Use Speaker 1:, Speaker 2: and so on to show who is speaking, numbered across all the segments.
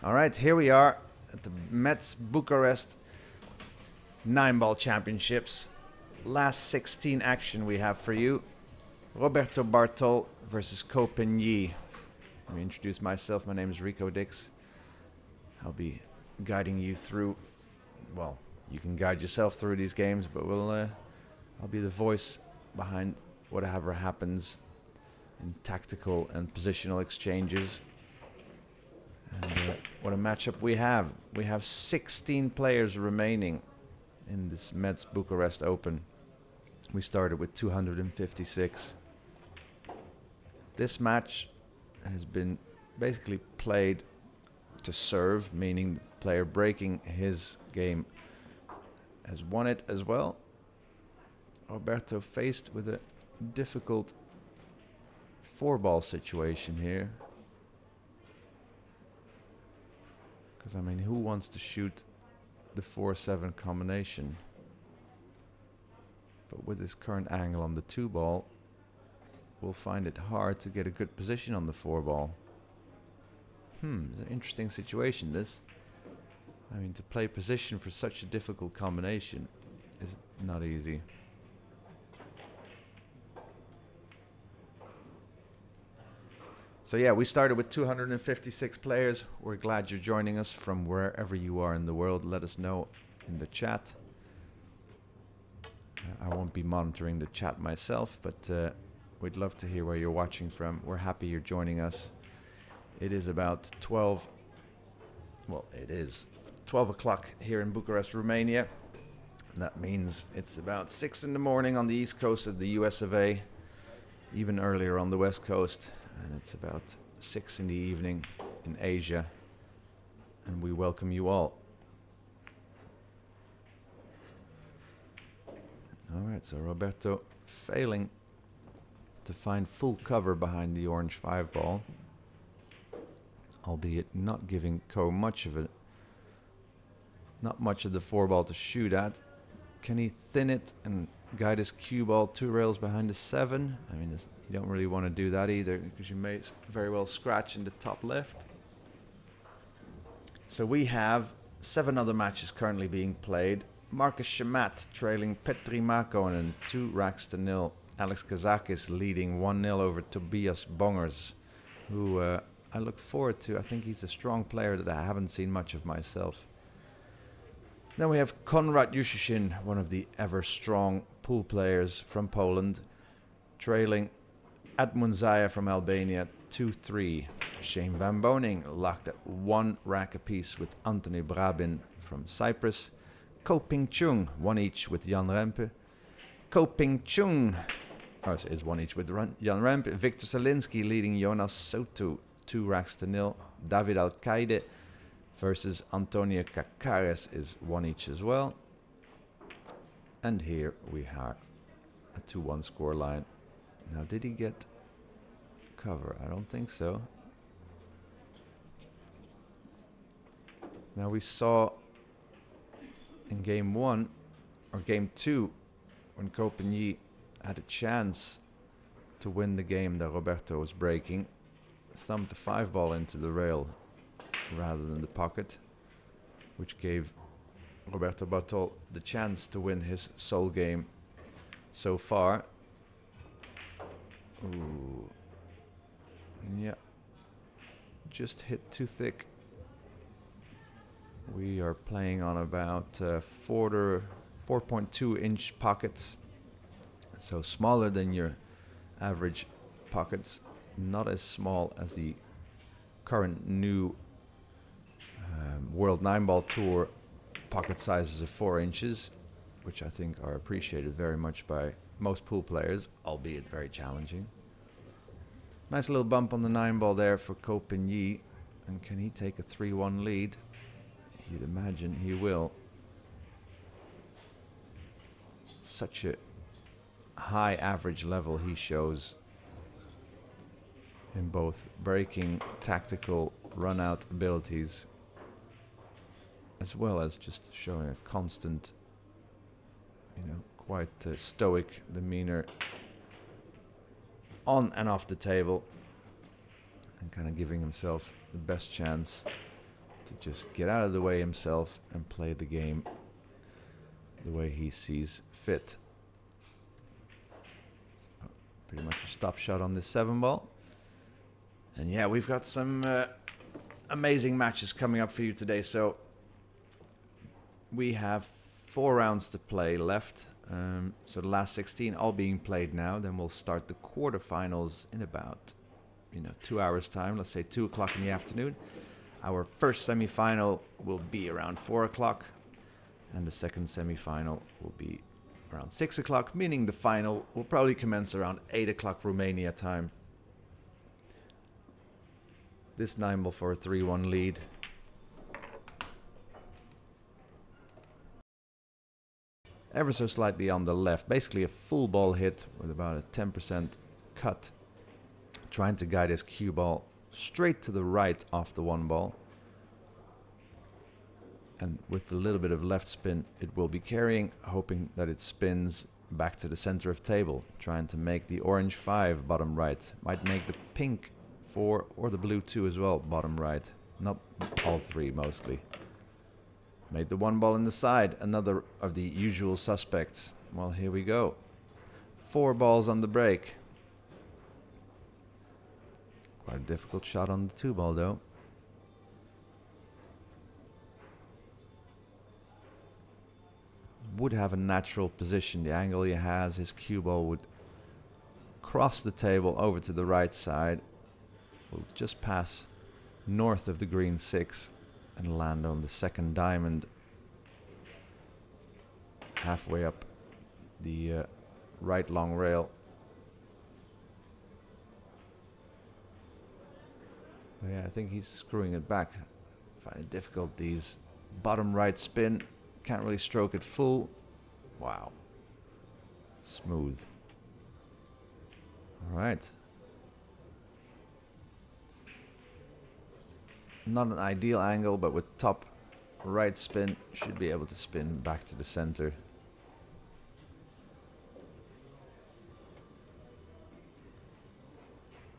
Speaker 1: All right, here we are at the Mezz Bucharest 9-ball championships. Last 16 action we have for you. Roberto Bartol versus Copen. Let me introduce myself. My name is Rico Dix. I'll be guiding you through, well, you can guide yourself through these games, but I'll be the voice behind whatever happens in tactical and positional exchanges. And what a matchup we have. We have 16 players remaining in this Mezz Bucharest Open. We started with 256. This match has been basically played to serve, meaning the player breaking his game has won it as well. Roberto faced with a difficult 4-ball situation here. Because, I mean, who wants to shoot the 4-7 combination? But with his current angle on the 2-ball, we'll find it hard to get a good position on the 4-ball. It's an interesting situation, this. I mean, to play position for such a difficult combination is not easy. So yeah, we started with 256 players. We're glad you're joining us from wherever you are in the world. Let us know in the chat. I won't be monitoring the chat myself, but we'd love to hear where you're watching from. We're happy you're joining us. It is about 12 o'clock here in Bucharest, Romania. And that means it's about 6 in the morning on the east coast of the US of A, even earlier on the west coast. And it's about 6 in the evening in Asia. And we welcome you all. All right, so Roberto failing to find full cover behind the orange 5-ball, albeit not giving Co much of it, not much of the 4-ball to shoot at. Can he thin it and guide his cue ball 2 rails behind the 7? I mean, you don't really want to do that either, because you may very well scratch in the top left. So we have 7 other matches currently being played. Marcus Shamat trailing Petri Markkonen 2-0. Alex Kazakis leading 1-0 over Tobias Bongers, who I look forward to. I think he's a strong player that I haven't seen much of myself. Then we have Konrad Jushishin, one of the ever-strong pool players from Poland, trailing Edmund Zaya from Albania 2-3. Shane Van Boening locked at 1 rack apiece with Anthony Brabin from Cyprus. Ko Ping Chung, 1 each with Jan Rempe. Ko Ping Chung is 1 each with Jan Rempe. Victor Salinski leading Jonas Soto 2-0. David Alcaide versus Antonio Cacares is 1 each as well. And here we have a 2-1 scoreline. Now, did he get cover? I don't think so. Now, we saw in game 1 or game 2 when Copen had a chance to win the game that Roberto was breaking, thumped the 5-ball into the rail rather than the pocket, which gave Roberto Bartol the chance to win his sole game so far. Ooh. Yeah. Just hit too thick. We are playing on about 4.2 inch pockets. So smaller than your average pockets. Not as small as the current new World 9-Ball Tour pocket sizes of 4 inches, which I think are appreciated very much by most pool players, albeit very challenging. Nice little bump on the 9-ball there for Copen. And can he take a 3-1 lead? You'd imagine he will. Such a high average level he shows in both breaking, tactical, run-out abilities, as well as just showing a constant, quite stoic demeanor on and off the table, and kind of giving himself the best chance to just get out of the way himself and play the game the way he sees fit. So pretty much a stop shot on this 7-ball. And yeah, we've got some amazing matches coming up for you today. So we have 4 rounds to play left. So the last 16 all being played now. Then we'll start the quarterfinals in about 2 hours time. Let's say 2 o'clock in the afternoon. Our first semi-final will be around 4 o'clock. And the second semi-final will be around 6 o'clock, meaning the final will probably commence around 8 o'clock Romania time. This 9-ball for a 3-1 lead. Ever so slightly on the left. Basically a full ball hit with about a 10% cut. Trying to guide his cue ball straight to the right off the 1-ball. And with a little bit of left spin, it will be carrying, hoping that it spins back to the center of table. Trying to make the orange 5 bottom right. Might make the pink 4 or the blue 2 as well bottom right. Not all 3 mostly. Made the 1-ball in the side. Another of the usual suspects. Well, here we go. 4 balls on the break. Quite a difficult shot on the 2-ball though. Would have a natural position. The angle he has, his cue ball would cross the table over to the right side. Will just pass north of the green 6 and land on the second diamond. Halfway up the right long rail. But yeah, I think he's screwing it back. Find it difficult. These bottom right spin. Can't really stroke it full. Wow. Smooth. All right. Not an ideal angle, but with top right spin, should be able to spin back to the center.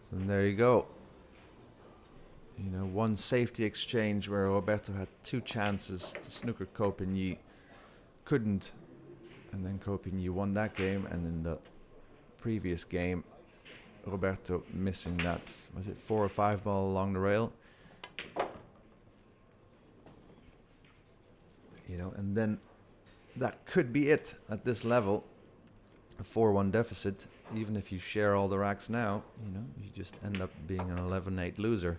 Speaker 1: So there you go. One safety exchange where Roberto had 2 chances to snooker Copen. Couldn't. And then Copen won that game. And in the previous game, Roberto missing that, was it 4 or 5 ball along the rail? And then that could be it at this level. A 4-1 deficit. Even if you share all the racks now, you just end up being an 11-8 loser.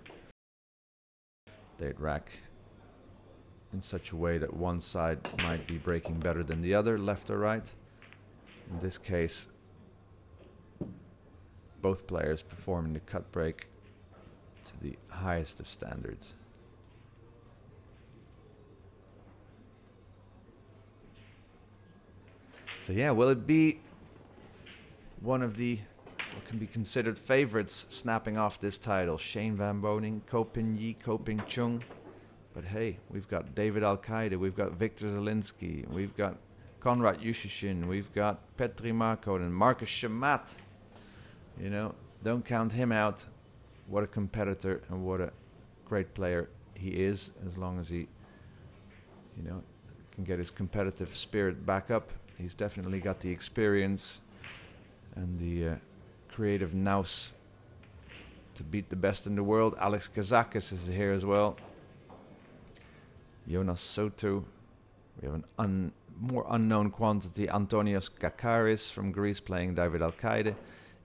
Speaker 1: They'd rack in such a way that one side might be breaking better than the other, left or right. In this case, both players performing the cut break to the highest of standards. So yeah, will it be one of the what can be considered favorites snapping off this title? Shane Van Boening, Copen, Copen Chung. But hey, we've got David Al-Qaeda, we've got Victor Zelinsky, we've got Konrad Yushishin, we've got Petri Markonen and Marcus Shamat. Don't count him out. What a competitor and what a great player he is, as long as he, can get his competitive spirit back up. He's definitely got the experience and the creative nous to beat the best in the world. Alex Kazakis is here as well. Jonas Soto. We have an more unknown quantity. Antonios Kakaris from Greece playing David Al-Qaeda.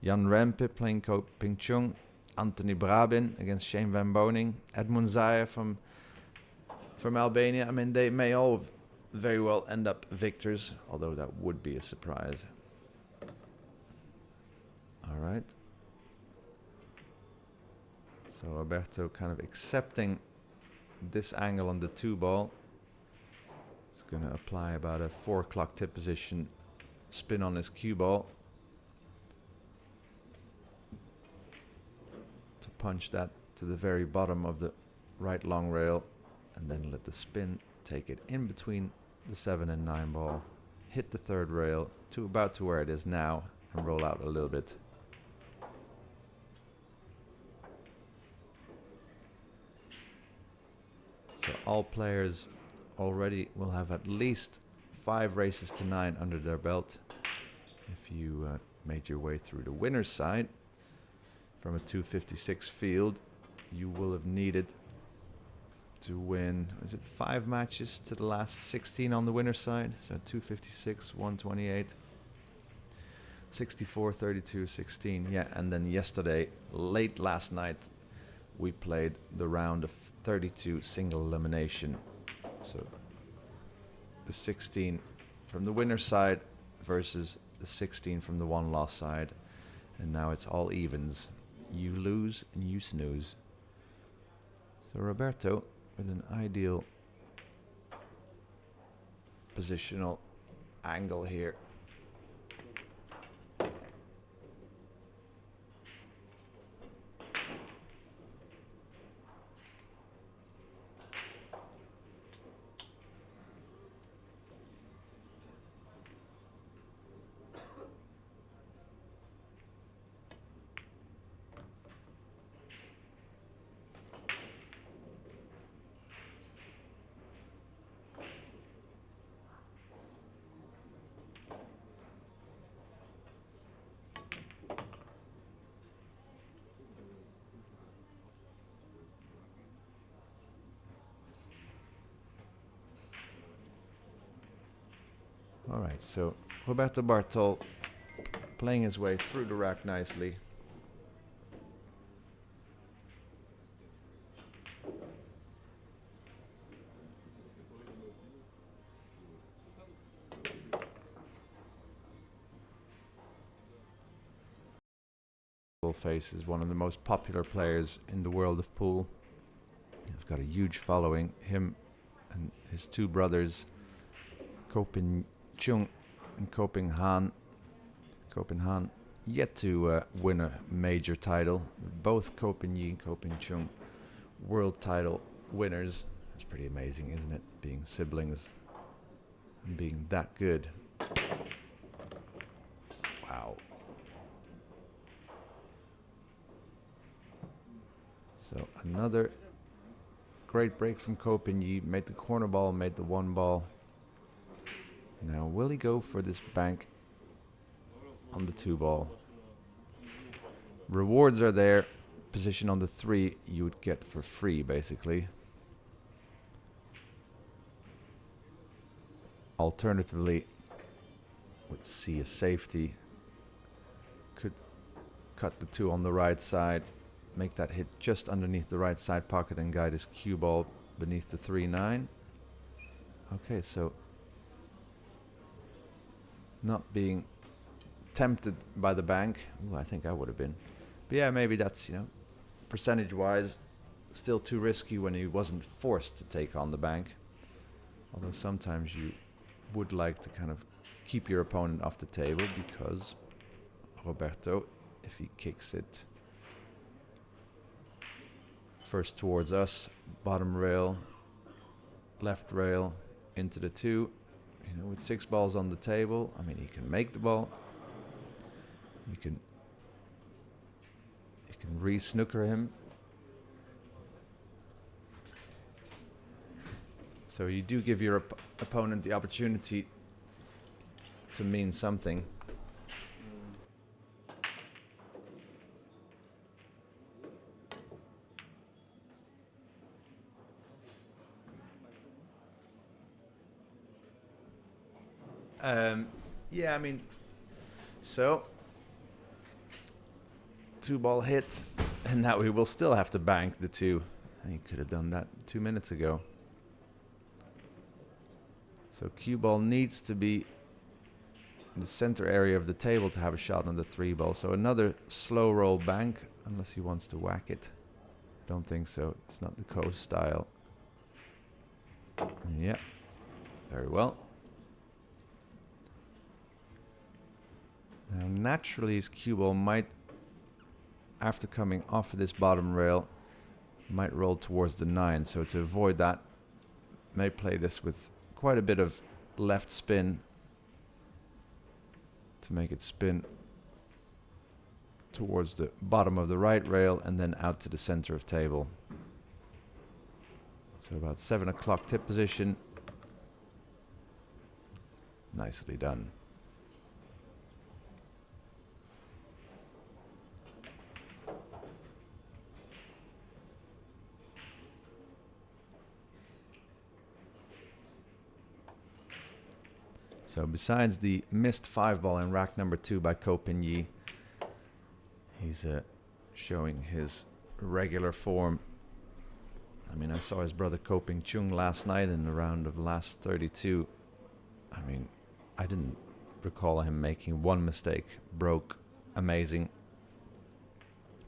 Speaker 1: Jan Rempe playing Ping Chung. Anthony Brabin against Shane Van Boening. Edmund Zaya from Albania. I mean, they may all very well end up victors, although that would be a surprise. All right. So Roberto kind of accepting this angle on the 2-ball. It's going to apply about a 4 o'clock tip position spin on his cue ball to punch that to the very bottom of the right long rail, and then let the spin take it in between the 7 and 9 ball, hit the 3rd rail to about to where it is now, and roll out a little bit. So all players already will have at least 5 races to 9 under their belt. If you made your way through the winner's side from a 256 field, you will have needed to win, is it 5 matches to the last 16 on the winner's side? So 256, 128, 64, 32, 16. Yeah, and then yesterday, late last night, we played the round of 32 single elimination. So the 16 from the winner's side versus the 16 from the one-loss side. And now it's all evens. You lose and you snooze. So Roberto with an ideal positional angle here. All right, so Roberto Bartol playing his way through the rack nicely. Face is one of the most popular players in the world of pool. He's got a huge following. Him and his 2 brothers, Copen Chung and Copen Han. Copen Han yet to win a major title. Both Copen Yi and Copen Chung world title winners. It's pretty amazing, isn't it? Being siblings and being that good. Wow. So another great break from Copen Yi. Made the corner ball, made the 1 ball. Now, will he go for this bank on the 2 ball? Rewards are there. Position on the 3 you would get for free, basically. Alternatively, let's see, a safety. Could cut the 2 on the right side. Make that hit just underneath the right side pocket and guide his cue ball beneath the 3-9. Okay, so not being tempted by the bank. Ooh, I think I would have been. But yeah, maybe that's, percentage-wise, still too risky when he wasn't forced to take on the bank. Although sometimes you would like to kind of keep your opponent off the table, because Roberto, if he kicks it first towards us, bottom rail, left rail, into the 2, with 6 balls on the table, I mean, he can make the ball. You can re-snooker him. So you do give your opponent the opportunity to mean something. Yeah, I mean, so 2 ball hit, and now we will still have to bank the 2. He could have done that 2 minutes ago. So cue ball needs to be in the center area of the table to have a shot on the 3 ball. So another slow roll bank, unless he wants to whack it. Don't think so. It's not the coast style. Yeah, very well. Now naturally his cue ball might, after coming off of this bottom rail, might roll towards the 9. So to avoid that, may play this with quite a bit of left spin to make it spin towards the bottom of the right rail and then out to the center of table. So about 7 o'clock tip position. Nicely done. So besides the missed 5-ball in rack number 2 by Copen, he's showing his regular form. I mean, I saw his brother Koping Chung last night in the round of last 32. I mean, I didn't recall him making one mistake. Broke, amazing.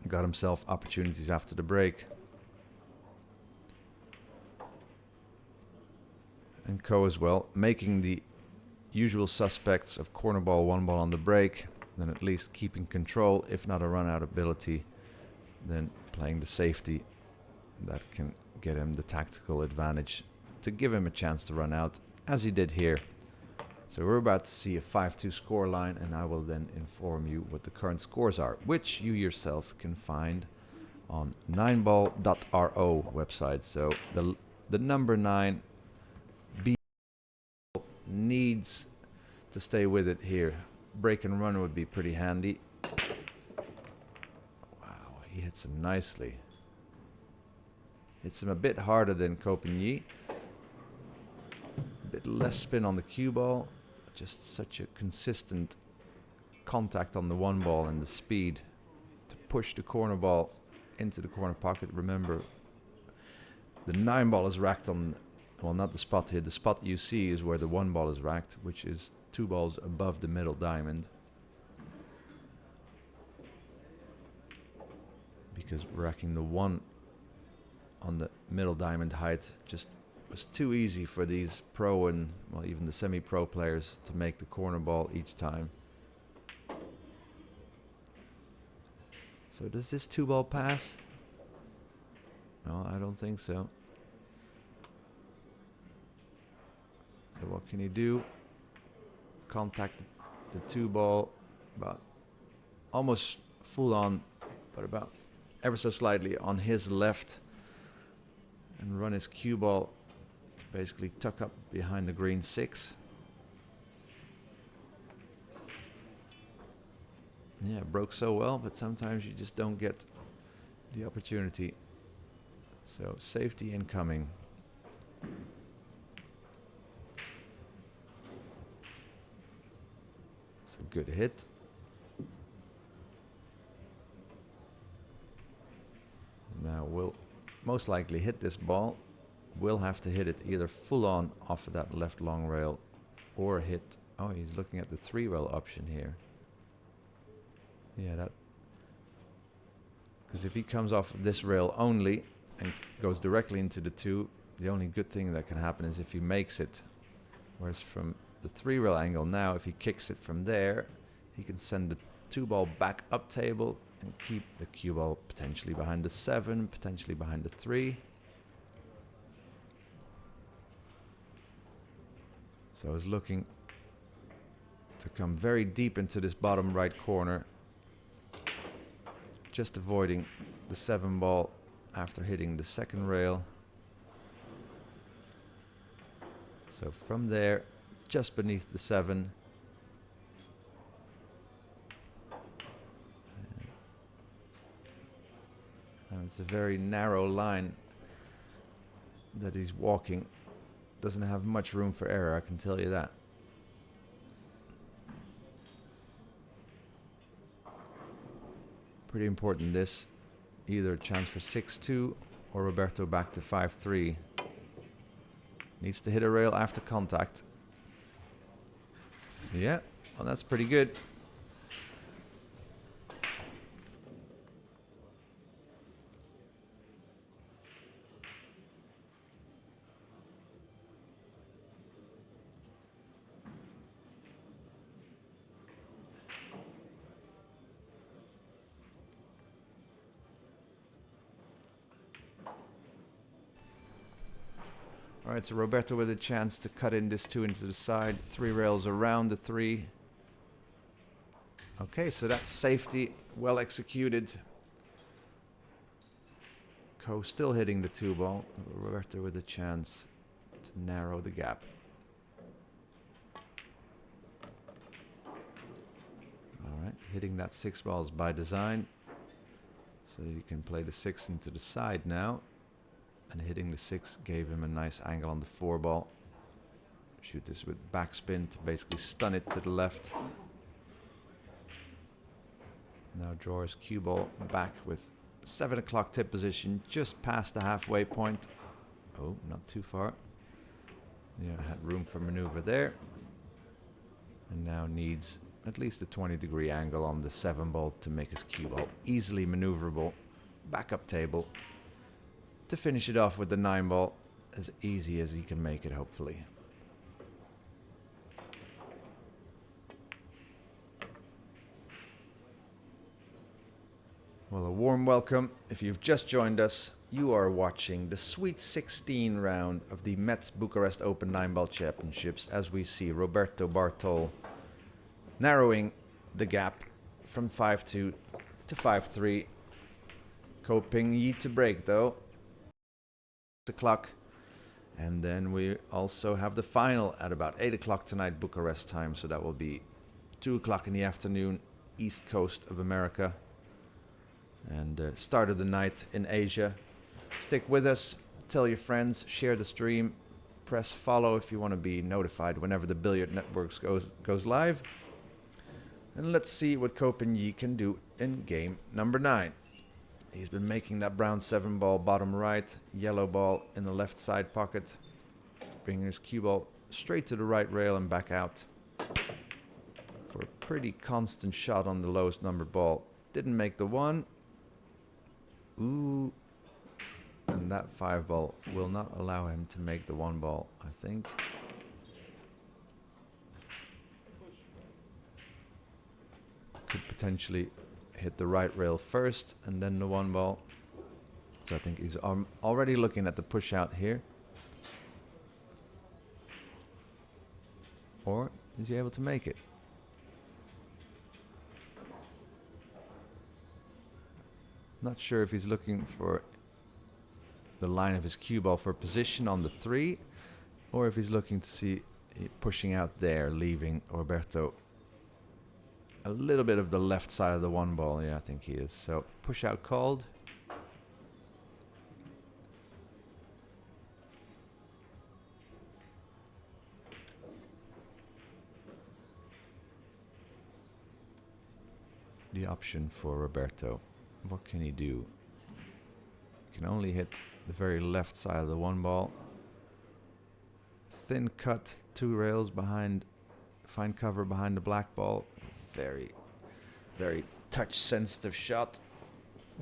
Speaker 1: Got himself opportunities after the break. And Ko as well, making the usual suspects of corner ball, 1-ball on the break, then at least keeping control, if not a run-out ability, then playing the safety that can get him the tactical advantage to give him a chance to run out, as he did here. So we're about to see a 5-2 score line, and I will then inform you what the current scores are, which you yourself can find on nineball.ro website. So the number 9 needs to stay with it here. Break and run would be pretty handy. Wow, he hits him nicely. Hits him a bit harder than Copen. A bit less spin on the cue ball. Just such a consistent contact on the 1-ball and the speed to push the corner ball into the corner pocket. Remember, the 9-ball is racked on, well, not the spot here. The spot you see is where the 1-ball is racked, which is 2 balls above the middle diamond. Because racking the 1 on the middle diamond height just was too easy for these pro and, well, even the semi-pro players to make the corner ball each time. So does this 2-ball pass? No, I don't think so. So what can he do? Contact the 2-ball about almost full on, but about ever so slightly on his left, and run his cue ball to basically tuck up behind the green 6. Yeah, broke so well, but sometimes you just don't get the opportunity. So safety incoming. It's a good hit. Now we'll most likely hit this ball. We'll have to hit it either full on off of that left long rail or hit, oh, he's looking at the 3-rail option here. Yeah, that, because if he comes off this rail only and goes directly into the 2, the only good thing that can happen is if he makes it. Whereas from the 3-rail angle now, if he kicks it from there, he can send the 2-ball back up table and keep the cue ball potentially behind the 7, potentially behind the 3. So I was looking to come very deep into this bottom right corner, just avoiding the 7-ball after hitting the 2nd rail. So from there, just beneath the 7. And it's a very narrow line that he's walking. Doesn't have much room for error, I can tell you that. Pretty important this. Either a chance for 6-2 or Roberto back to 5-3. Needs to hit a rail after contact. Yeah, well, that's pretty good. All right, so Roberto with a chance to cut in this 2 into the side. 3 rails around the 3. Okay, so that's safety, well executed. still hitting the 2-ball. Roberto with a chance to narrow the gap. All right, hitting that 6 balls by design. So you can play the 6 into the side now. And hitting the 6 gave him a nice angle on the 4-ball. Shoot this with backspin to basically stun it to the left. Now draw his cue ball back with 7 o'clock tip position, just past the halfway point. Oh, not too far. Yeah, had room for maneuver there. And now needs at least a 20-degree angle on the 7-ball to make his cue ball easily maneuverable. Backup table to finish it off with the 9-ball, as easy as he can make it, hopefully. Well, a warm welcome. If you've just joined us, you are watching the Sweet 16 round of the Mezz Bucharest Open 9-Ball Championships, as we see Roberto Bartol narrowing the gap from 5-2 to 5-3. Copen to break, though. 6 o'clock. And then we also have the final at about 8 o'clock tonight, Bucharest time. So that will be 2 o'clock in the afternoon, East Coast of America. And start of the night in Asia. Stick with us, tell your friends, share the stream, press follow if you want to be notified whenever the Billiard Network goes live. And let's see what Copen can do in game number 9. He's been making that brown 7-ball bottom right, yellow ball in the left side pocket, bringing his cue ball straight to the right rail and back out for a pretty constant shot on the lowest numbered ball. Didn't make the 1. Ooh, and that 5-ball will not allow him to make the 1-ball, I think. Could potentially hit the right rail first and then the 1-ball. So I think he's already looking at the push out here. Or is he able to make it? Not sure if he's looking for the line of his cue ball for position on the 3, or if he's looking to see pushing out there, leaving Roberto a little bit of the left side of the 1-ball. Yeah, I think he is. So push out called. The option for Roberto. What can he do? He can only hit the very left side of the 1-ball. Thin cut, 2 rails behind, find cover behind the black ball. Very, very touch sensitive shot.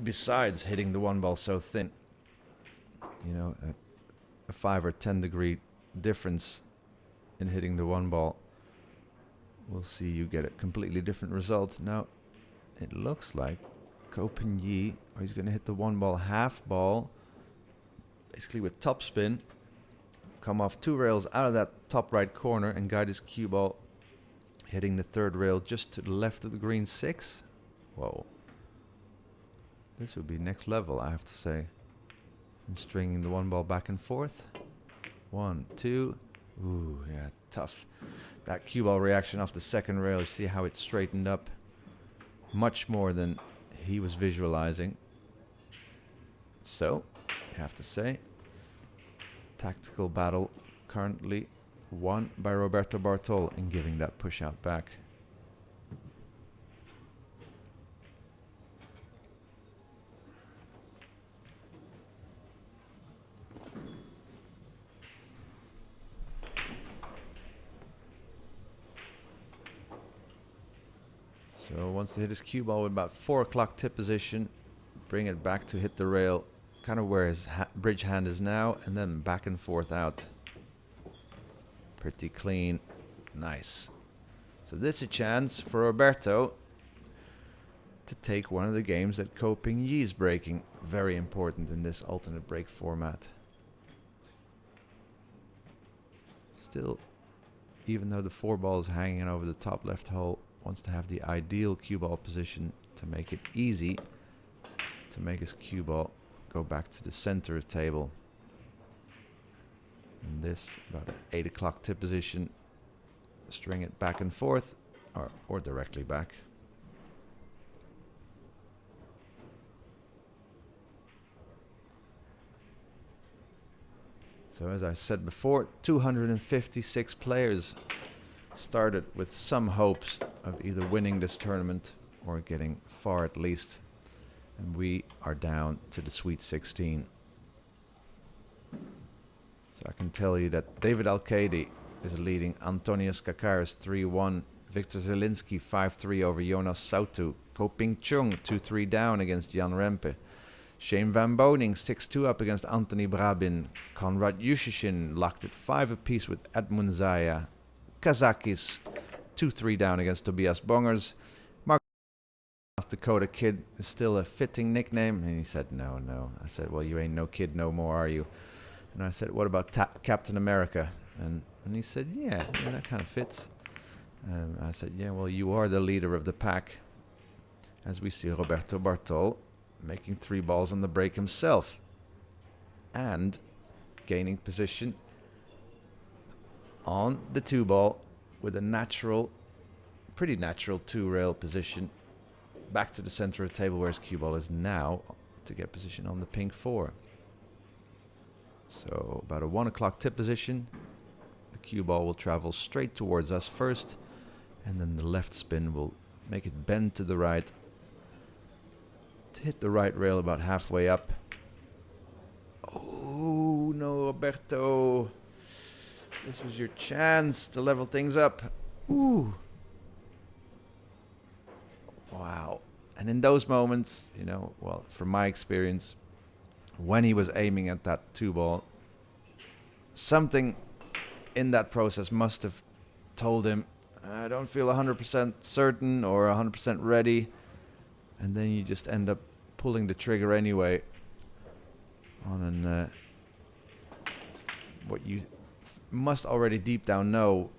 Speaker 1: Besides hitting the 1-ball so thin. You know, a 5 or 10 degree difference in hitting the 1-ball. We'll see you get a completely different result. Now, it looks like Copen, or he's going to hit the 1-ball half ball, basically with topspin, come off 2 rails out of that top right corner and guide his cue ball, hitting the 3rd rail just to the left of the green 6. Whoa. This would be next level, I have to say. And stringing the 1-ball back and forth. 1, 2. Ooh, yeah, tough. That cue ball reaction off the 2nd rail, you see how it straightened up much more than he was visualizing. So, you have to say, tactical battle currently won by Roberto Bartol in giving that push out back. So wants to hit his cue ball with about 4 o'clock tip position, bring it back to hit the rail, kind of where his bridge hand is now, and then back and forth out. Pretty clean. Nice. So this is a chance for Roberto to take one of the games that Copen is breaking. Very important in this alternate break format. Still, even though the 4-ball is hanging over the top left hole, wants to have the ideal cue ball position to make it easy to make his cue ball go back to the center of table. And this, about an 8 o'clock tip position. String it back and forth, or directly back. So as I said before, 256 players started with some hopes of either winning this tournament or getting far at least. And we are down to the Sweet 16. So I can tell you that David Alcadi is leading Antonius Kakaris 3-1. Victor Zielinski 5-3 over Jonas Sautu. Ko Ping Chung 2-3 down against Jan Rempe. Shane Van Boening 6-2 up against Anthony Brabin. Konrad Yushishin locked it 5 apiece with Edmund Zaya. Kazakis 2-3 down against Tobias Bongers. Mark South Dakota Kid is still a fitting nickname. And he said, no. I said, well, you ain't no kid no more, are you? And I said, what about Captain America? And he said, yeah, that kind of fits. I said, yeah, well, you are the leader of the pack. As we see Roberto Bartol making 3 balls on the break himself. And gaining position on the 2 ball with a pretty natural 2-rail position. Back to the center of the table where his cue ball is now to get position on the pink 4. So about a 1 o'clock tip position. The cue ball will travel straight towards us first, and then the left spin will make it bend to the right to hit the right rail about halfway up. Oh no, Roberto. This was your chance to level things up. Ooh. Wow. And in those moments, you know, well, from my experience, when he was aiming at that 2 ball, something in that process must have told him, I don't feel 100% certain or 100% ready. And then you just end up pulling the trigger anyway on what you must already deep down know,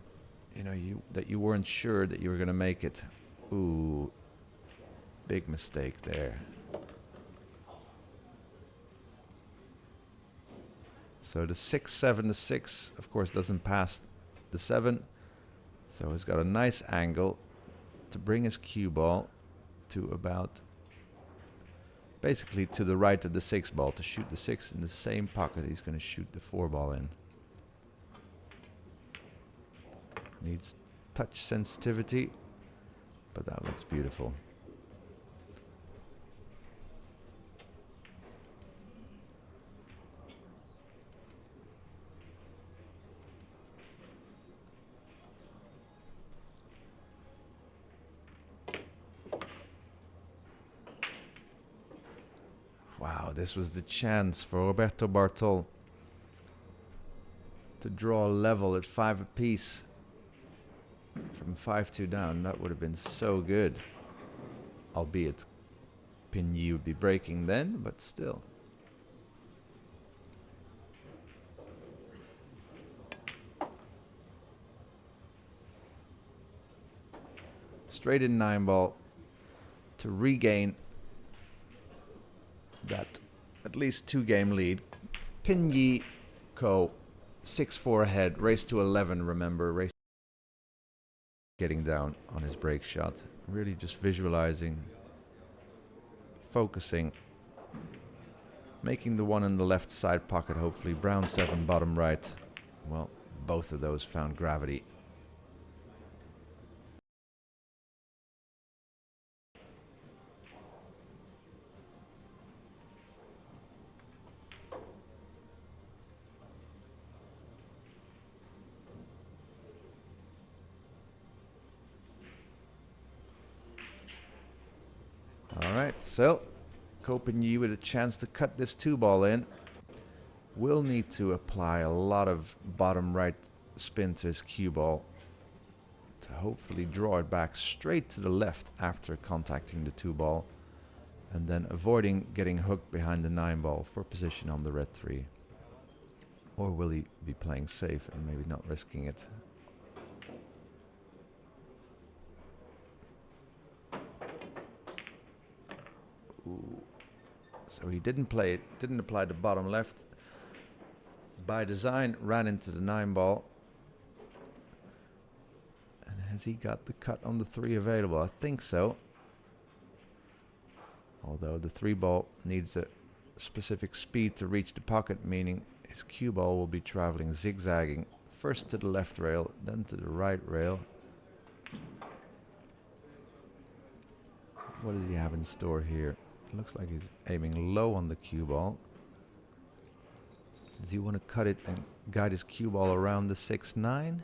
Speaker 1: that you weren't sure that you were going to make it. Ooh, big mistake there. So the 6-7 to 6, of course, doesn't pass the 7. So he's got a nice angle to bring his cue ball to about, basically to the right of the 6 ball, to shoot the 6 in the same pocket he's going to shoot the 4 ball in. Needs touch sensitivity, but that looks beautiful. Wow, this was the chance for Roberto Bartol to draw a level at 5 apiece from 5-2 down. That would have been so good. Albeit Pigny would be breaking then, but still. Straight in 9 ball to regain that at least 2-game lead. Pigny Ko 6-4 ahead, race to 11, remember, race getting down on his break shot. Really just visualizing, focusing, making the one in the left side pocket, hopefully. Brown 7, bottom right. Well, both of those found gravity. Alright, so Copen with a chance to cut this 2 ball in. Will need to apply a lot of bottom right spin to his cue ball to hopefully draw it back straight to the left after contacting the 2 ball, and then avoiding getting hooked behind the 9 ball for position on the red 3. Or will he be playing safe and maybe not risking it? Ooh. So he didn't apply the bottom left. By design, ran into the 9-ball. And has he got the cut on the 3 available? I think so. Although the 3-ball needs a specific speed to reach the pocket, meaning his cue ball will be traveling zigzagging. First to the left rail, then to the right rail. What does he have in store here? It looks like he's aiming low on the cue ball. Does he want to cut it and guide his cue ball around the 6-9?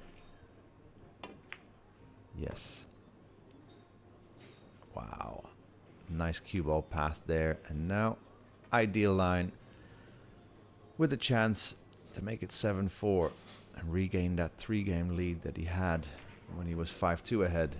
Speaker 1: Yes. Wow. Nice cue ball path there. And now, ideal line with a chance to make it 7-4 and regain that 3-game lead that he had when he was 5-2 ahead.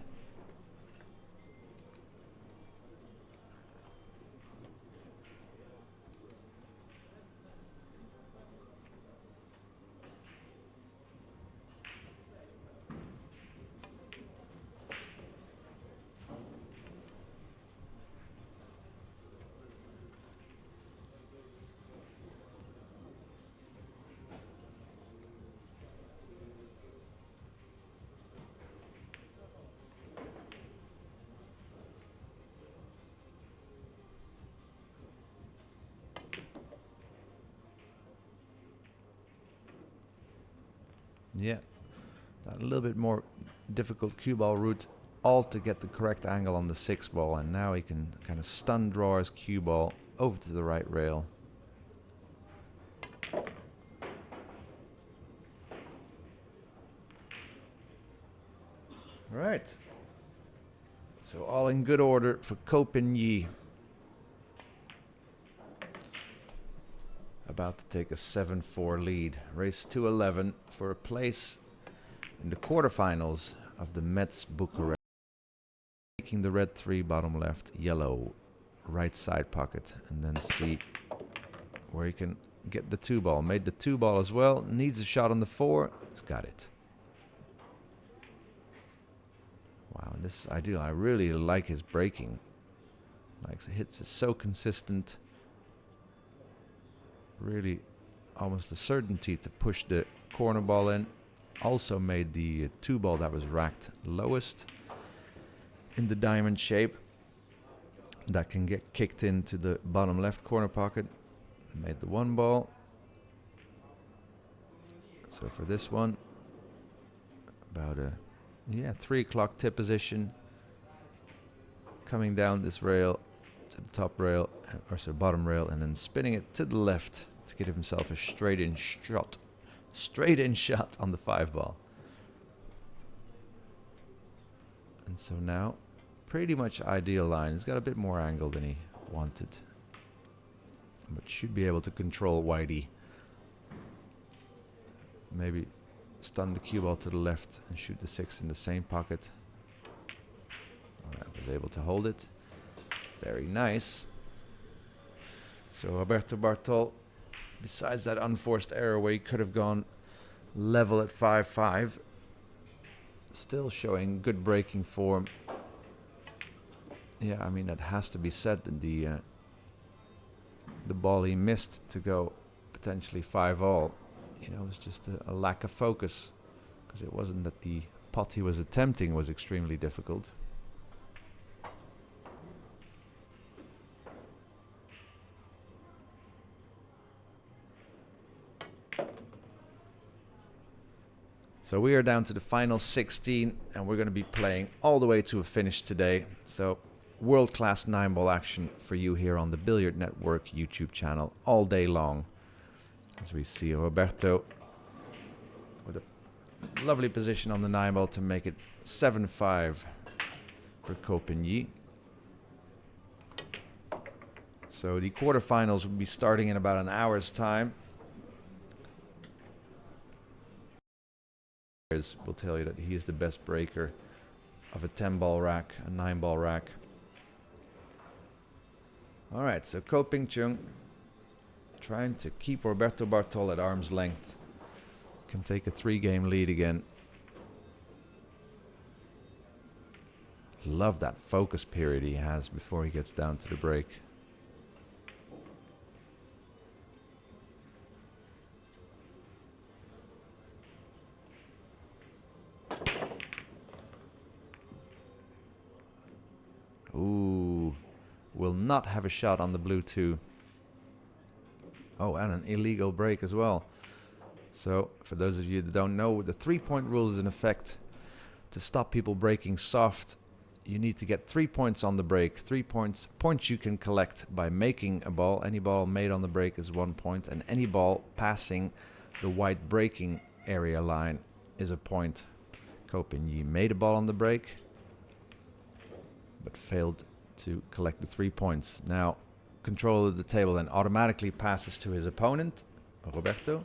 Speaker 1: Yeah, a little bit more difficult cue ball route, all to get the correct angle on the 6-ball, and now he can kind of stun draw his cue ball over to the right rail. Right. So all in good order for Copen. About to take a 7-4 lead. Race to 11 for a place in the quarterfinals of the Mezz Bucharest. Taking the red 3 bottom left, yellow right side pocket, and then see where he can get the 2-ball. Made the 2-ball as well. Needs a shot on the 4. He's got it. Wow, this is ideal. I really like his breaking. Like, hits is so consistent. Really almost a certainty to push the corner ball in. Also made the 2-ball that was racked lowest in the diamond shape. That can get kicked into the bottom left corner pocket. Made the 1-ball. So for this one, about a 3 o'clock tip position. Coming down this rail to the top rail, or so bottom rail, and then spinning it to the left to give himself a straight in shot on the 5-ball. And so now, pretty much ideal line. He's got a bit more angle than he wanted, but should be able to control Whitey. Maybe stun the cue ball to the left and shoot the 6 in the same pocket. All right, was able to hold it. Very nice. So Roberto Bartol, besides that unforced error where he could have gone level at 5-5, still showing good breaking form. Yeah, I mean, that has to be said that the ball he missed to go potentially 5-all, you know, was just a lack of focus, because it wasn't that the pot he was attempting was extremely difficult. So we are down to the final 16, and we're going to be playing all the way to a finish today. So world-class 9-ball action for you here on the Billiard Network YouTube channel all day long. As we see Roberto with a lovely position on the 9-ball to make it 7-5 for Copen. So the quarterfinals will be starting in about an hour's time. Will tell you that he is the best breaker of a 10-ball rack, a 9-ball rack. All right, so Ko Ping Chung trying to keep Roberto Bartol at arm's length. Can take a 3-game lead again. Love that focus period he has before he gets down to the break. will not have a shot on the blue 2. Oh, and an illegal break as well. So, for those of you that don't know, the 3-point rule is in effect to stop people breaking soft. You need to get 3 points on the break. 3 points. Points you can collect by making a ball. Any ball made on the break is 1 point, and any ball passing the white breaking area line is a point. Copen made a ball on the break, but failed to collect the 3 points. Now, control of the table then automatically passes to his opponent, Roberto.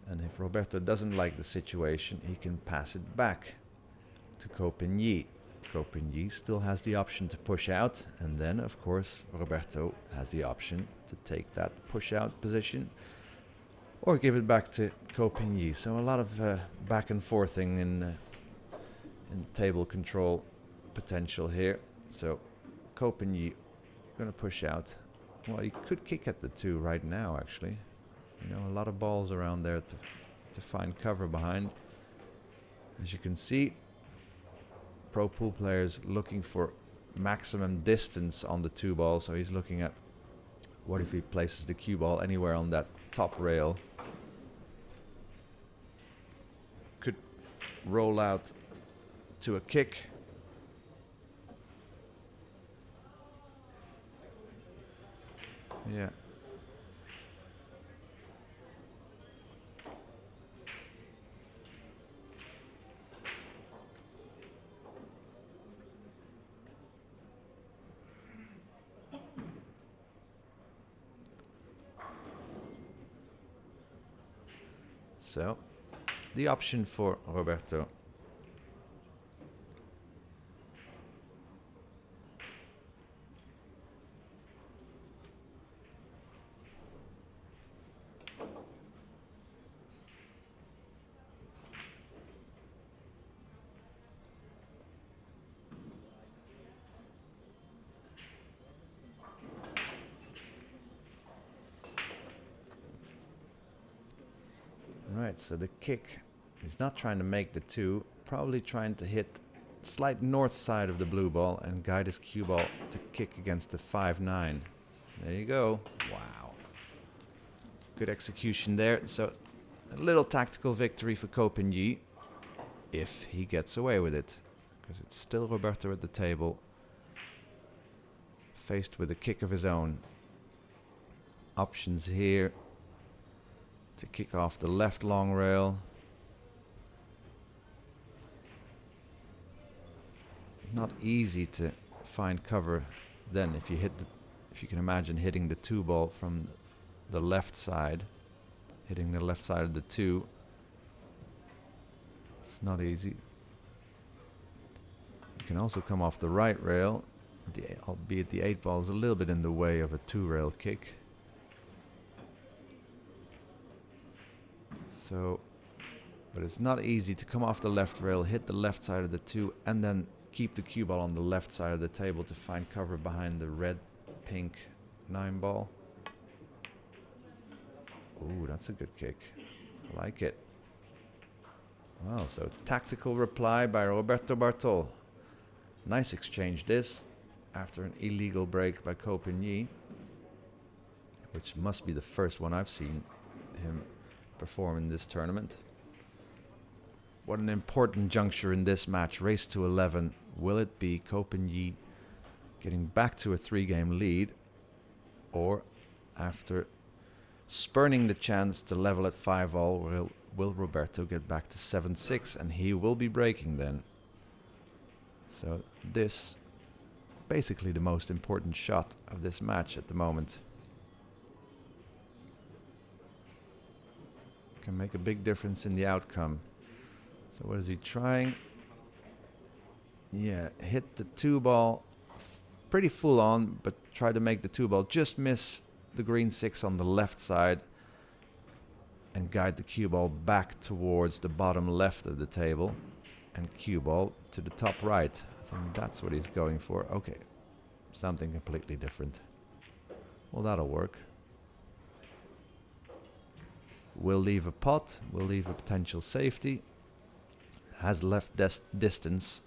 Speaker 1: And if Roberto doesn't like the situation, he can pass it back to Copen. Copen still has the option to push out, and then, of course, Roberto has the option to take that push-out position or give it back to Copen. So a lot of back and forthing in table control potential here. So Copen going to push out. Well, he could kick at the 2 right now, actually. You know, a lot of balls around there to find cover behind. As you can see, pro pool players looking for maximum distance on the 2 ball. So he's looking at what if he places the cue ball anywhere on that top rail. Could roll out to a kick. Yeah. So, the option for Roberto. Right, so the kick, he's not trying to make the 2, probably trying to hit slight north side of the blue ball and guide his cue ball to kick against the 5-9. There you go. Wow. Good execution there. So a little tactical victory for Copen if he gets away with it. Because it's still Roberto at the table, faced with a kick of his own. Options here. To kick off the left long rail. Not easy to find cover then if you can imagine hitting the 2 ball from the left side, hitting the left side of the 2. It's not easy. You can also come off the right rail, albeit the 8 ball is a little bit in the way of a 2-rail kick. So, but it's not easy to come off the left rail, hit the left side of the 2, and then keep the cue ball on the left side of the table to find cover behind the red-pink 9 ball. Ooh, that's a good kick. I like it. Well, so tactical reply by Roberto Bartol. Nice exchange this after an illegal break by Copen, which must be the first one I've seen him perform in this tournament. What an important juncture in this match. Race to 11. Will it be Copen getting back to a 3-game lead, or after spurning the chance to level at 5-all, will Roberto get back to 7-6, and he will be breaking then. So this basically the most important shot of this match at the moment. Can make a big difference in the outcome. So what is he trying? Yeah, hit the 2 ball pretty full on, but try to make the 2 ball just miss the green 6 on the left side and guide the cue ball back towards the bottom left of the table and cue ball to the top right. I think that's what he's going for. Okay, something completely different. Well, that'll work. Will leave a pot, will leave a potential safety. Has left distance.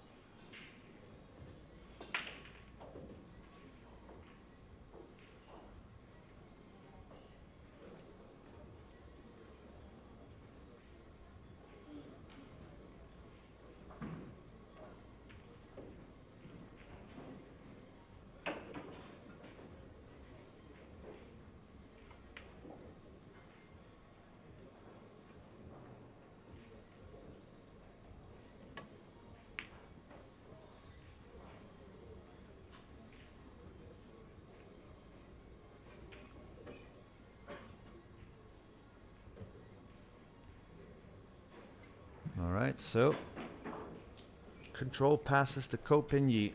Speaker 1: Alright, so control passes to Copen.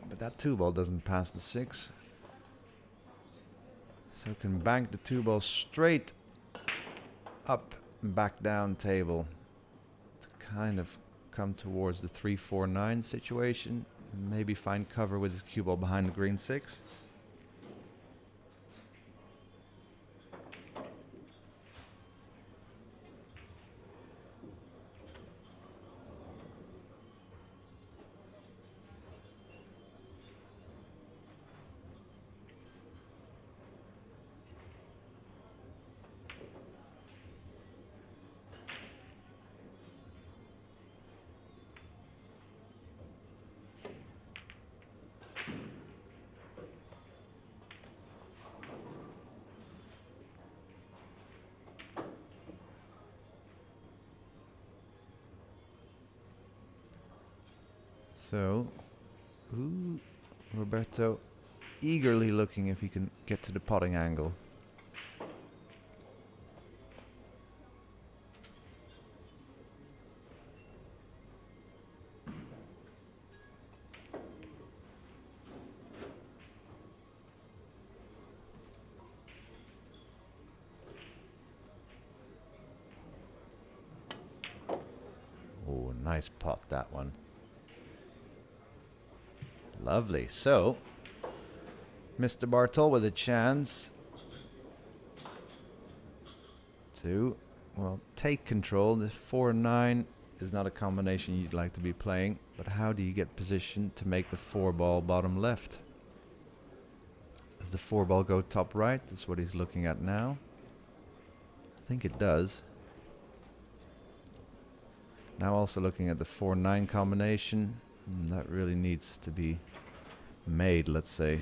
Speaker 1: But that 2-ball doesn't pass the 6. So can bank the 2-ball straight up and back down table to kind of come towards the 3-4-9 situation. And maybe find cover with his cue ball behind the green 6. So, Roberto eagerly looking if he can get to the potting angle. Oh, nice pot, that one. Lovely. So, Mr. Bartol with a chance to, well, take control. The 4-9 is not a combination you'd like to be playing, but how do you get positioned to make the 4-ball bottom left? Does the 4-ball go top right? That's what he's looking at now. I think it does. Now also looking at the 4-9 combination. That really needs to be made, let's say.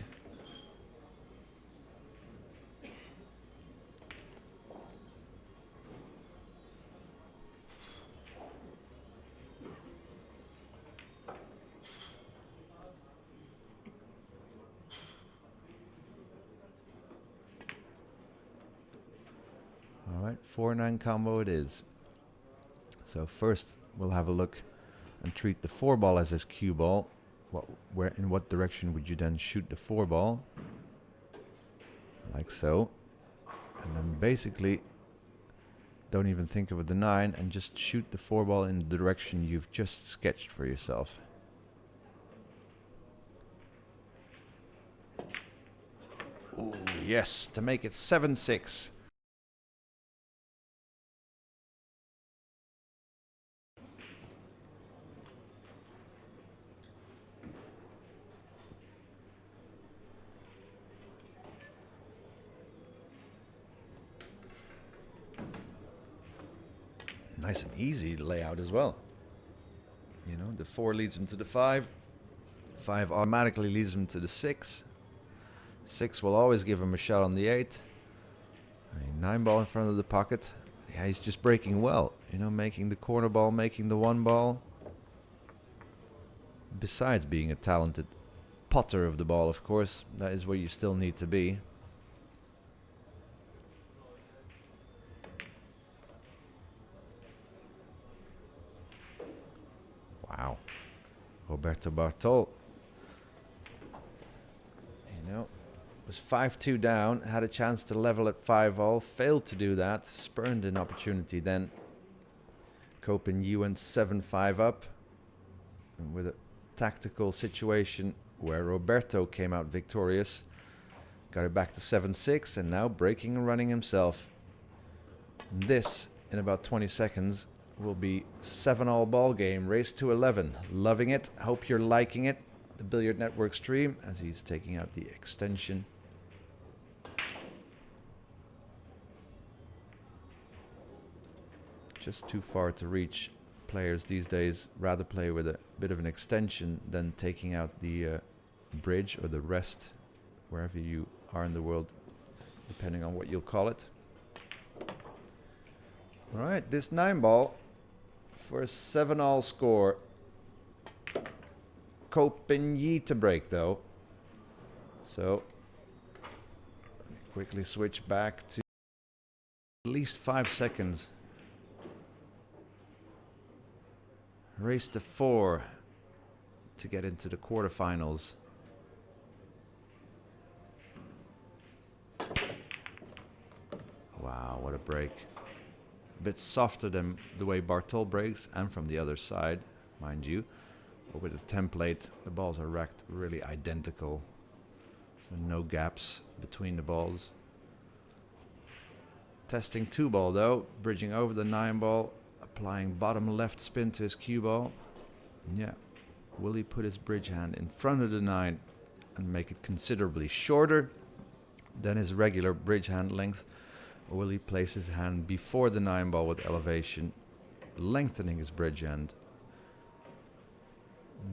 Speaker 1: All right, 4-9 combo it is. So first we'll have a look and treat the 4-ball as his cue ball. In what direction would you then shoot the 4-ball? Like so. And then basically don't even think of the 9 and just shoot the 4-ball in the direction you've just sketched for yourself. Ooh, yes, to make it 7-6. Nice and easy layout as well. You know, the 4 leads him to the 5. 5 automatically leads him to the 6. 6 will always give him a shot on the 8. I mean, 9-ball in front of the pocket. Yeah, he's just breaking well. You know, making the corner ball, making the 1-ball. Besides being a talented potter of the ball, of course, that is where you still need to be. Wow. Roberto Bartol. You know, was 5-2 down, had a chance to level at 5-all, failed to do that, spurned an opportunity then. Copen went 7-5 up, and with a tactical situation where Roberto came out victorious, got it back to 7-6, and now breaking and running himself. And this, in about 20 seconds, will be 7-all ball game, race to 11. Loving it. Hope you're liking it. The Billiard Network stream as he's taking out the extension. Just too far to reach. Players these days rather play with a bit of an extension than taking out the bridge or the rest, wherever you are in the world, depending on what you'll call it. All right, this 9-ball for a 7-all score. Copen to break though. So quickly switch back to least 5 seconds. Race to 4 to get into the quarterfinals. Wow, what a break. A bit softer than the way Bartol breaks, and from the other side, mind you. But with the template, the balls are racked really identical. So no gaps between the balls. Testing 2-ball though, bridging over the 9-ball, applying bottom left spin to his cue ball. Yeah, will he put his bridge hand in front of the 9 and make it considerably shorter than his regular bridge hand length? Or will he place his hand before the 9-ball with elevation, lengthening his bridge hand?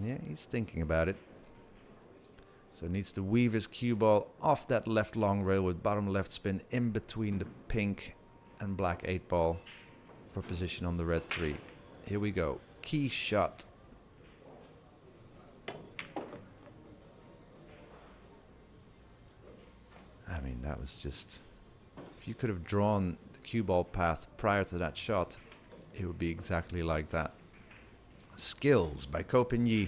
Speaker 1: Yeah, he's thinking about it. So needs to weave his cue ball off that left long rail with bottom left spin in between the pink and black 8-ball for position on the red 3. Here we go. Key shot. I mean, that was just... If you could have drawn the cue ball path prior to that shot, it would be exactly like that. Skills by Copen,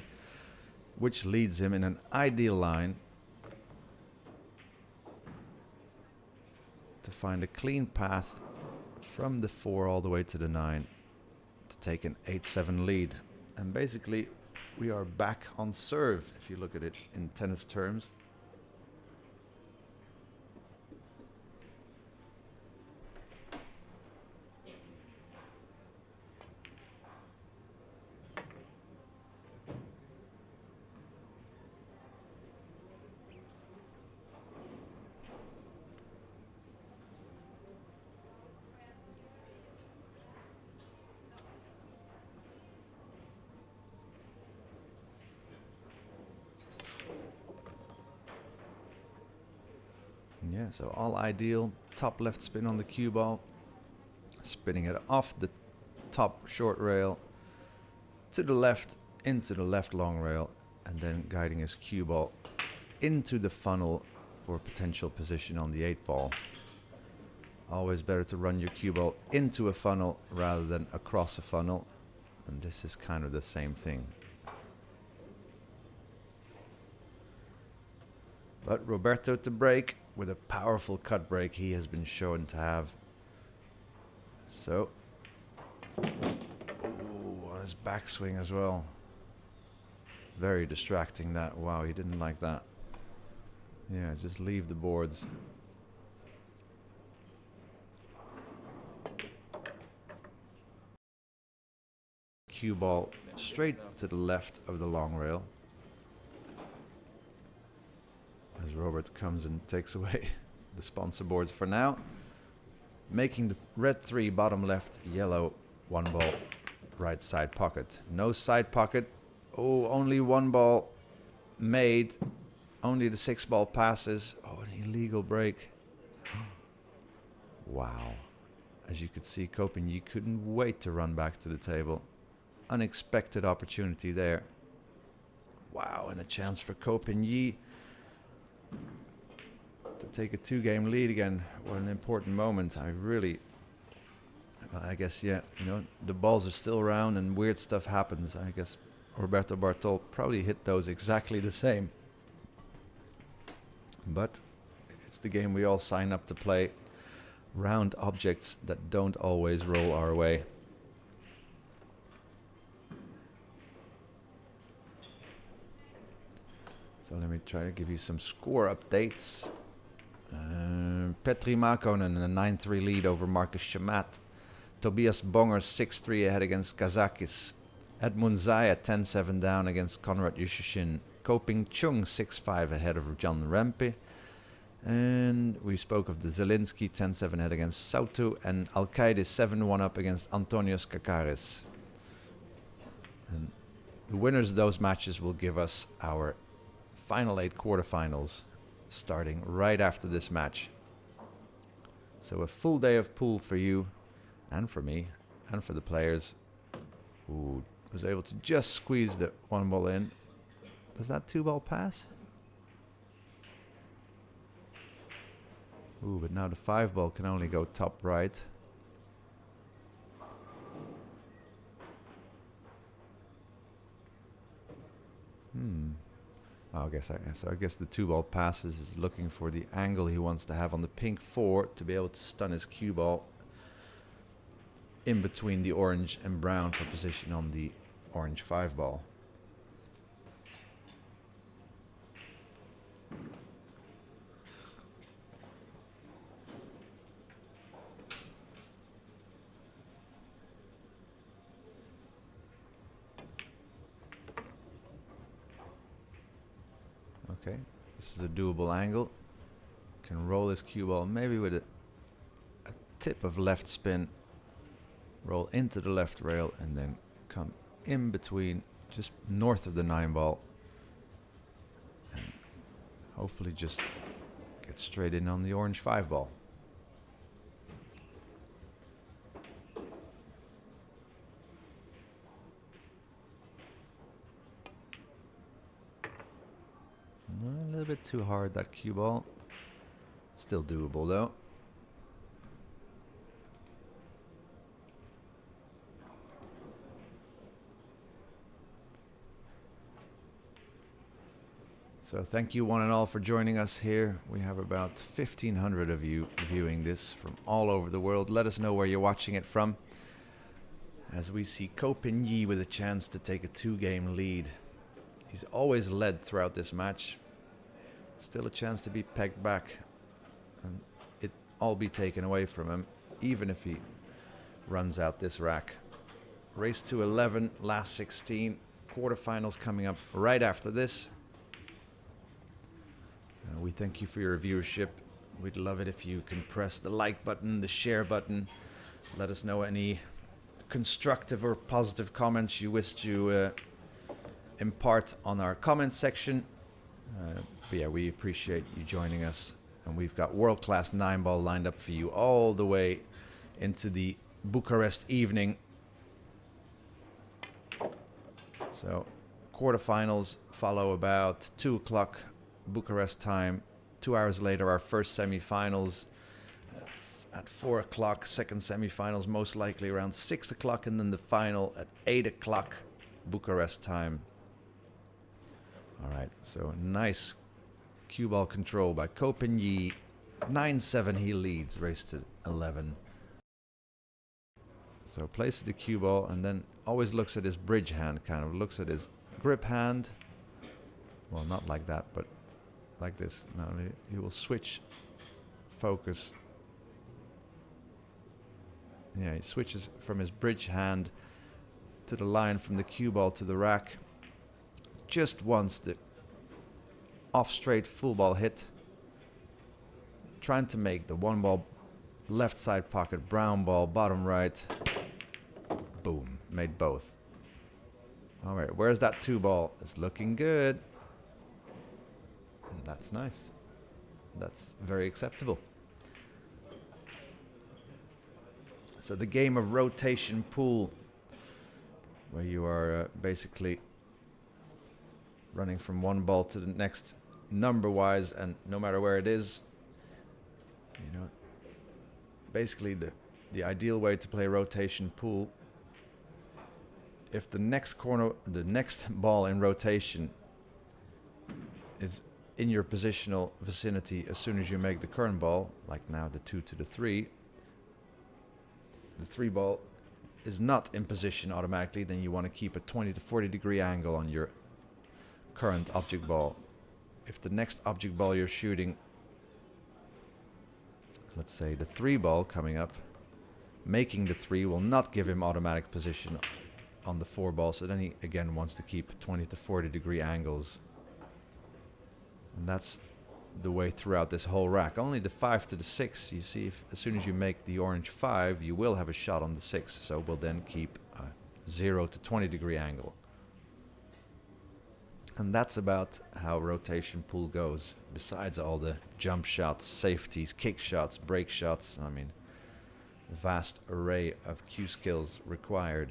Speaker 1: which leads him in an ideal line to find a clean path from the 4 all the way to the 9 to take an 8-7 lead. And basically, we are back on serve, if you look at it in tennis terms. Yeah, so all ideal. Top left spin on the cue ball. Spinning it off the top short rail to the left, into the left long rail, and then guiding his cue ball into the funnel for potential position on the 8-ball. Always better to run your cue ball into a funnel rather than across a funnel. And this is kind of the same thing. But Roberto to break with a powerful cut break he has been shown to have. So, ooh, on his backswing as well. Very distracting that. Wow, he didn't like that. Yeah, just leave the boards. Cue ball straight to the left of the long rail. As Robert comes and takes away the sponsor boards for now. Making the red 3 bottom left, yellow 1-ball right side pocket. No side pocket. Oh, only 1 ball made. Only the 6-ball passes. Oh, an illegal break. Wow. As you could see, Copen couldn't wait to run back to the table. Unexpected opportunity there. Wow, and a chance for Copen to take a 2-game lead again. What an important moment. I guess, yeah, you know, the balls are still around and weird stuff happens. I guess Roberto Bartol probably hit those exactly the same. But it's the game we all sign up to play. Round objects that don't always roll our way. So let me try to give you some score updates. Petri Makonen a 9-3 lead over Marcus Shamat. Tobias Bonger 6-3 ahead against Kazakis. Edmund Zaya 10-7 down against Konrad Yushashin. Koping Chung 6-5 ahead of John Rempe. And we spoke of the Zelinsky 10-7 ahead against Sautu. And Alcaide 7-1 up against Antonios Kakaris. And the winners of those matches will give us our final 8 quarterfinals, starting right after this match. So a full day of pool for you, and for me, and for the players. Ooh, was able to just squeeze the 1-ball in. Does that 2-ball pass? Ooh, but now the 5-ball can only go top right. I guess the 2-ball passes is looking for the angle he wants to have on the pink 4 to be able to stun his cue ball in between the orange and brown for position on the orange 5-ball. Okay, this is a doable angle. Can roll his cue ball maybe with a tip of left spin, roll into the left rail, and then come in between, just north of the 9-ball, and hopefully just get straight in on the orange 5-ball. A little bit too hard, that cue ball. Still doable though. So thank you one and all for joining us here. We have about 1,500 of you viewing this from all over the world. Let us know where you're watching it from, as we see Copen with a chance to take a 2-game lead. He's always led throughout this match. Still a chance to be pegged back and it all be taken away from him, even if he runs out this rack. Race to 11, last 16. Quarterfinals coming up right after this. We thank you for your viewership. We'd love it if you can press the like button, the share button. Let us know any constructive or positive comments you wish to impart on our comment section. But yeah, we appreciate you joining us. And we've got world-class 9-ball lined up for you all the way into the Bucharest evening. So quarterfinals follow about 2 o'clock Bucharest time. 2 hours later, our first semi-finals. At 4 o'clock, second semi-finals most likely around 6 o'clock, and then the final at 8 o'clock Bucharest time. All right, so nice cue ball control by Copen. 9-7 he leads, race to 11. So places the cue ball and then always looks at his bridge hand, kind of looks at his grip hand. Well, not like that, but like this. Now he will switch focus. Yeah, he switches from his bridge hand to the line from the cue ball to the rack. Just once the off straight full ball hit. Trying to make the 1-ball left side pocket, brown ball, bottom right. Boom, made both. All right, where's that 2-ball? It's looking good. And that's nice. That's very acceptable. So the game of rotation pool, where you are basically running from 1 ball to the next number-wise, and no matter where it is, you know, basically the ideal way to play rotation pool, if the next ball in rotation is in your positional vicinity as soon as you make the current ball, like now the 2 to the 3, the 3 ball is not in position automatically, then you want to keep a 20 to 40 degree angle on your current object ball. If the next object ball you're shooting, let's say the 3 ball coming up, making the 3 will not give him automatic position on the 4 ball, so then he again wants to keep 20 to 40 degree angles. And that's the way throughout this whole rack. Only the 5 to the 6, you see, as soon as you make the orange 5, you will have a shot on the 6, so we'll then keep a 0 to 20 degree angle. And that's about how rotation pool goes, besides all the jump shots, safeties, kick shots, break shots. I mean, vast array of cue skills required.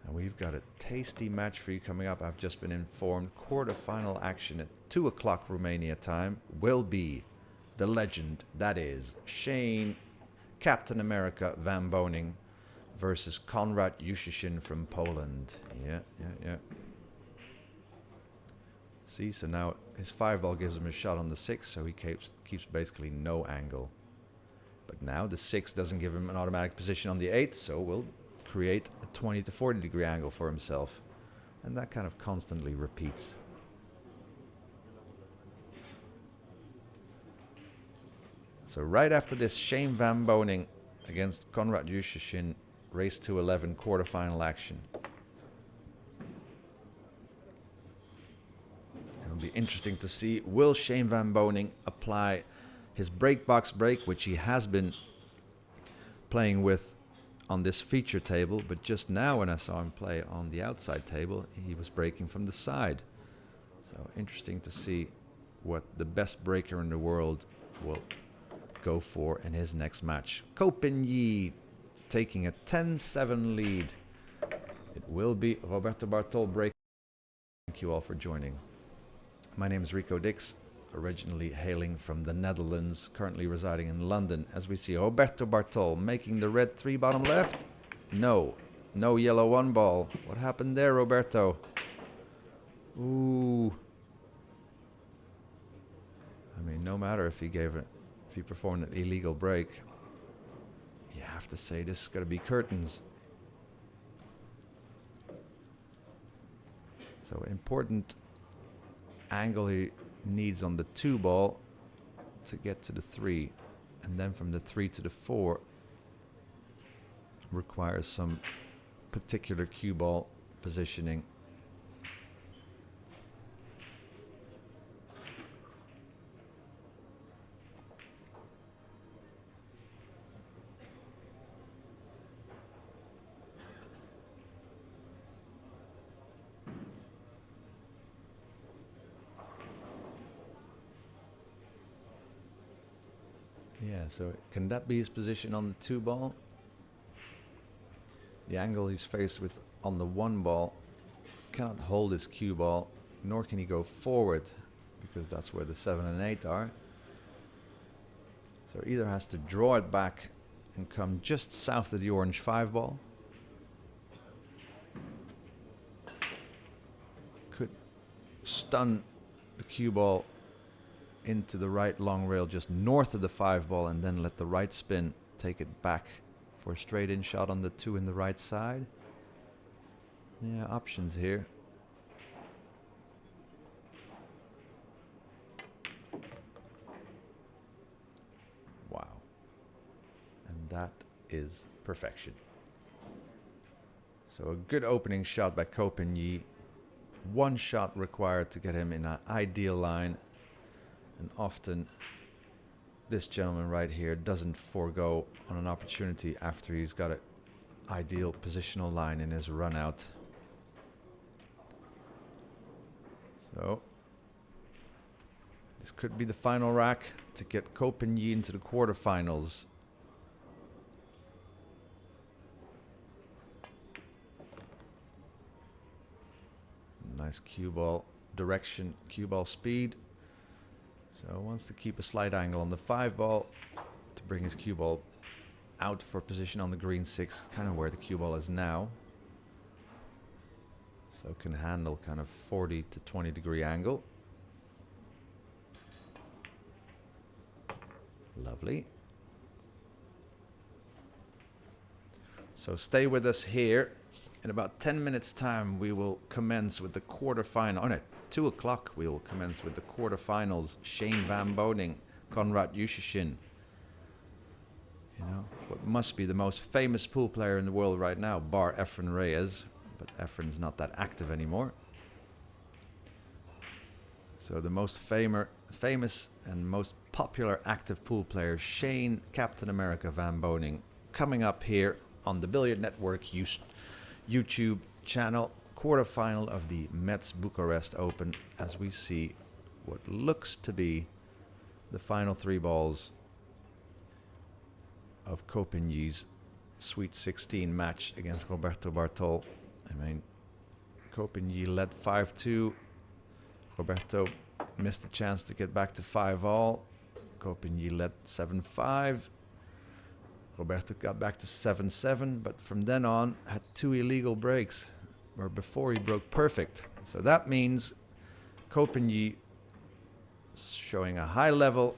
Speaker 1: And we've got a tasty match for you coming up. I've just been informed quarterfinal action at 2 o'clock Romania time will be the legend that is Shane Captain America Van Boening versus Konrad Jusichin from Poland. Yeah. See, so now his 5-ball gives him a shot on the 6, so he keeps basically no angle. But now the 6 doesn't give him an automatic position on the 8, so will create a 20 to 40 degree angle for himself. And that kind of constantly repeats. So right after this, Shane Van Boening against Konrad Jusichin, race to 11 quarterfinal action. It'll be interesting to see, will Shane Van Boening apply his break box break, which he has been playing with on this feature table, but just now when I saw him play on the outside table, he was breaking from the side. So interesting to see what the best breaker in the world will go for in his next match. Copen taking a 10-7 lead. It will be Roberto Bartol break. Thank you all for joining. My name is Rico Dix, originally hailing from the Netherlands, currently residing in London. As we see Roberto Bartol making the red 3 bottom left. No yellow 1 ball. What happened there, Roberto? Ooh. I mean, no matter if he performed an illegal break, you have to say this is going to be curtains. So important angle he needs on the 2 ball to get to the 3, and then from the 3 to the 4 requires some particular cue ball positioning. Yeah, so can that be his position on the 2 ball? The angle he's faced with on the 1 ball cannot hold his cue ball, nor can he go forward, because that's where the 7 and 8 are. So either has to draw it back and come just south of the orange 5 ball. Could stun the cue ball into the right long rail just north of the 5 ball, and then let the right spin take it back for a straight in shot on the 2 in the right side. Yeah, options here. Wow. And that is perfection. So a good opening shot by Copen. 1 shot required to get him in an ideal line. And often this gentleman right here doesn't forego on an opportunity after he's got an ideal positional line in his run out. So this could be the final rack to get Copen into the quarterfinals. Nice cue ball direction, cue ball speed. So wants to keep a slight angle on the 5 ball to bring his cue ball out for position on the green 6, kind of where the cue ball is now. So can handle kind of 40 to 20 degree angle. Lovely. So stay with us here. In about 10 minutes time we will commence with the quarterfinal. Oh no, 2 o'clock we will commence with the quarterfinals. Shane Van Boening, Konrad Jusichin. You know, what must be the most famous pool player in the world right now, bar Efren Reyes, but Efren's not that active anymore. So the most famous and most popular active pool player, Shane Captain America Van Boening, coming up here on the Billiard Network YouTube channel. Quarterfinal of the Mezz Bucharest Open, as we see what looks to be the final 3 balls of Copen's Sweet 16 match against Roberto Bartol. I mean, Copen led 5-2. Roberto missed a chance to get back to 5-all. Copen led 7-5. Roberto got back to 7-7, but from then on had 2 illegal breaks, where before he broke perfect. So that means Copen showing a high level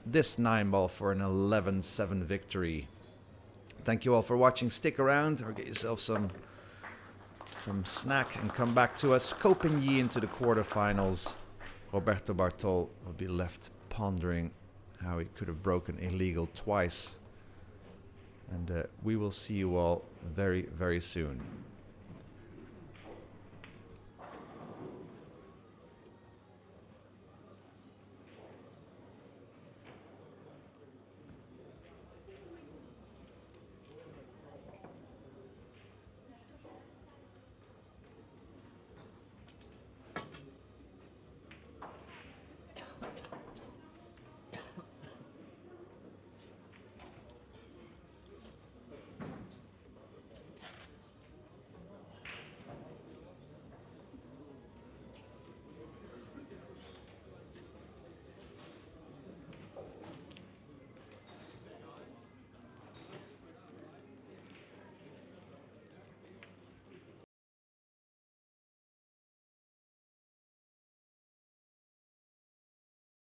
Speaker 1: this 9-ball for an 11-7 victory. Thank you all for watching. Stick around or get yourself some snack and come back to us. Copen into the quarterfinals. Roberto Bartol will be left pondering how he could have broken illegal twice. And we will see you all very, very soon.